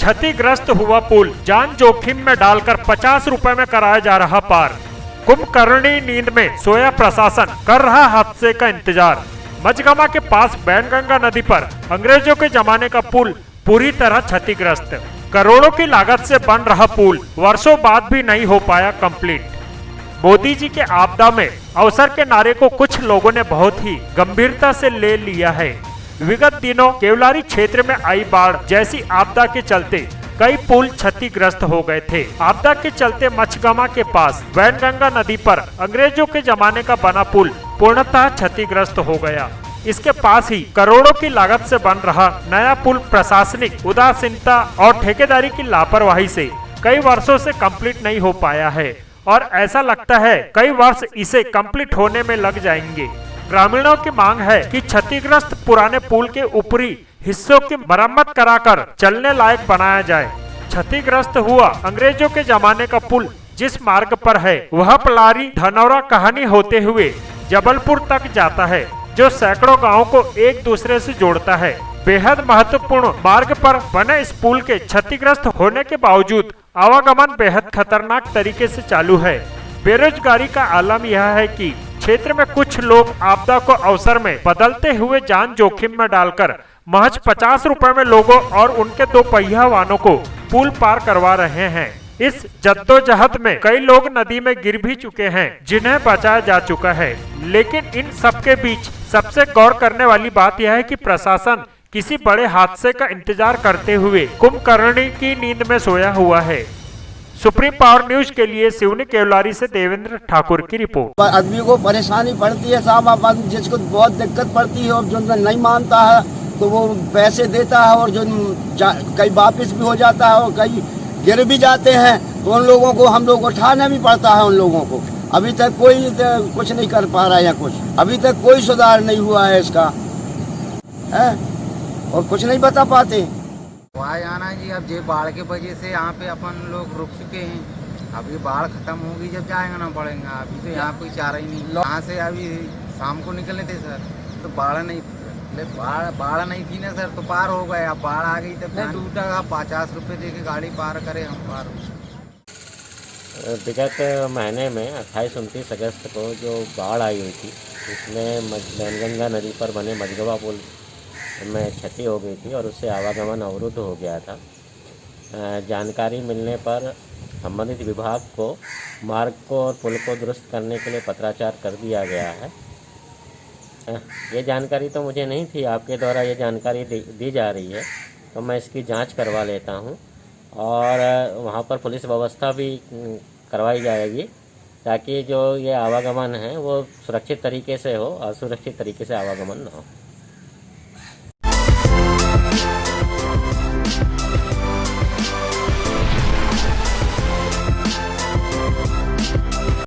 क्षतिग्रस्त हुआ पुल, जान जोखिम में डालकर 50 रुपए में कराया जा रहा पार। कुंभकर्णी नींद में सोया प्रशासन, कर रहा हादसे का इंतजार। मझगमा के पास बैनगंगा नदी पर अंग्रेजों के जमाने का पुल पूरी तरह क्षतिग्रस्त। करोड़ों की लागत से बन रहा पुल वर्षों बाद भी नहीं हो पाया कंप्लीट। मोदी जी के आपदा में अवसर के नारे को कुछ लोगों ने बहुत ही गंभीरता से ले लिया है। विगत दिनों केवलारी क्षेत्र में आई बाढ़ जैसी आपदा के चलते कई पुल क्षतिग्रस्त हो गए थे। आपदा के चलते मझगमा के पास वैनगंगा नदी पर अंग्रेजों के जमाने का बना पुल पूर्णतः क्षतिग्रस्त हो गया। इसके पास ही करोड़ों की लागत से बन रहा नया पुल प्रशासनिक उदासीनता और ठेकेदारी की लापरवाही से कई वर्षों से कंप्लीट नहीं हो पाया है और ऐसा लगता है कई वर्ष इसे कंप्लीट होने में लग जाएंगे। ग्रामीणों की मांग है कि क्षतिग्रस्त पुराने पुल के ऊपरी हिस्सों की मरम्मत कराकर चलने लायक बनाया जाए। क्षतिग्रस्त हुआ अंग्रेजों के जमाने का पुल जिस मार्ग पर है वह पलारी धनौरा कहानी होते हुए जबलपुर तक जाता है, जो सैकड़ों गांवों को एक दूसरे से जोड़ता है। बेहद महत्वपूर्ण मार्ग पर बने इस पुल के क्षतिग्रस्त होने के बावजूद आवागमन बेहद खतरनाक तरीके से चालू है। बेरोजगारी का आलम यह है कि क्षेत्र में कुछ लोग आपदा को अवसर में बदलते हुए जान जोखिम में डालकर महज 50 रुपए में लोगों और उनके 2 पहिया वाहनों को पुल पार करवा रहे हैं। इस जद्दोजहद में कई लोग नदी में गिर भी चुके हैं, जिन्हें बचाया जा चुका है। लेकिन इन सबके बीच सबसे गौर करने वाली बात यह है कि प्रशासन किसी बड़े हादसे का इंतजार करते हुए कुंभकर्णी की नींद में सोया हुआ है। सुप्रीम पावर न्यूज के लिए सिवनी केवलारी से देवेंद्र ठाकुर की रिपोर्ट। आदमी को परेशानी पड़ती है साहब, जिसको बहुत दिक्कत पड़ती है और जो नहीं मानता है तो वो पैसे देता है और जो कई वापिस भी हो जाता है और कई गिर भी जाते हैं तो उन लोगों को हम लोग उठाना भी पड़ता है। उन लोगों को अभी तक कोई कुछ नहीं कर पा रहा है या कुछ अभी तक कोई सुधार नहीं हुआ है इसका है और कुछ नहीं बता पाते। वहाँ आना जी, अब ये बाढ़ के वजह से यहाँ पे अपन लोग रुक चुके हैं। अभी बाढ़ खत्म होगी जब जाएगा ना पड़ेगा। अभी तो यहाँ कोई चारा ही नहीं। यहाँ से अभी शाम को निकले थे सर तो बाढ़ नहीं थी ना सर, तो पार हो गए। अब बाढ़ आ गई तब टूटा 50 रुपये दे के गाड़ी पार करे हम पार। विगत महीने में 28-29 अगस्त को जो बाढ़ आई हुई थी उसमें बैनगंगा नदी पर बने मझगवा पुल में क्षति हो गई थी और उससे आवागमन अवरुद्ध हो गया था। जानकारी मिलने पर संबंधित विभाग को मार्ग को और पुल को दुरुस्त करने के लिए पत्राचार कर दिया गया है। ये जानकारी तो मुझे नहीं थी, आपके द्वारा ये जानकारी दी जा रही है तो मैं इसकी जांच करवा लेता हूँ और वहाँ पर पुलिस व्यवस्था भी करवाई जाएगी ताकि जो ये आवागमन है वो सुरक्षित तरीके से हो, असुरक्षित तरीके से आवागमन ना हो।